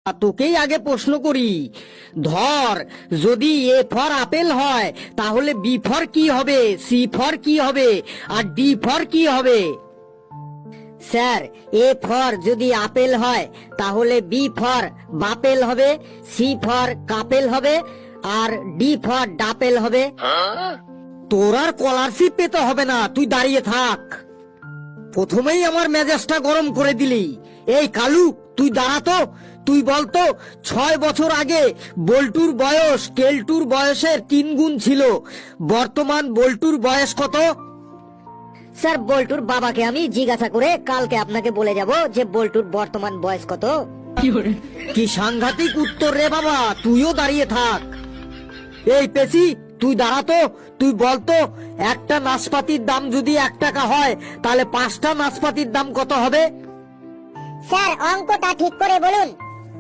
তোকেই আগে প্রশ্ন করি, ধর যদি এ ফর আপেল হয় তাহলে বি ফর কি হবে, সি ফর কি হবে, আর ডি ফর কি হবে? স্যার, এ ফর যদি আপেল হয় তাহলে বি ফর বাপেল হবে, সি ফর কাপেল হবে, আর ডি ফর ডাপেল হবে। তোর আর স্কলারশিপ পেতে হবে না, তুই দাঁড়িয়ে থাক। প্রথমেই আমার মেজাজটা গরম করে দিলি। এই কালু, তুই দাঁড়াতো। তুই বলতো 6 বছর আগে বল্টুর বয়স কেলটুর বয়সের 3 গুণ ছিল, বর্তমান বল্টুর বয়স কত? স্যার, বল্টুর বাবাকে আমি জিজ্ঞাসা করে কালকে আপনাকে বলে যাব যে বল্টুর বর্তমান বয়স কত। কি সাংঘাতিক উত্তর রে বাবা, তুইও দাঁড়িয়ে থাক। এই পেশি, তুই দাঁড়াতো। তুই বলতো একটা নাশপাতির দাম যদি 1 টাকা হয় তাহলে 5টা নাশপাতির দাম কত হবে? স্যার, অঙ্কটা ঠিক করে বলুন।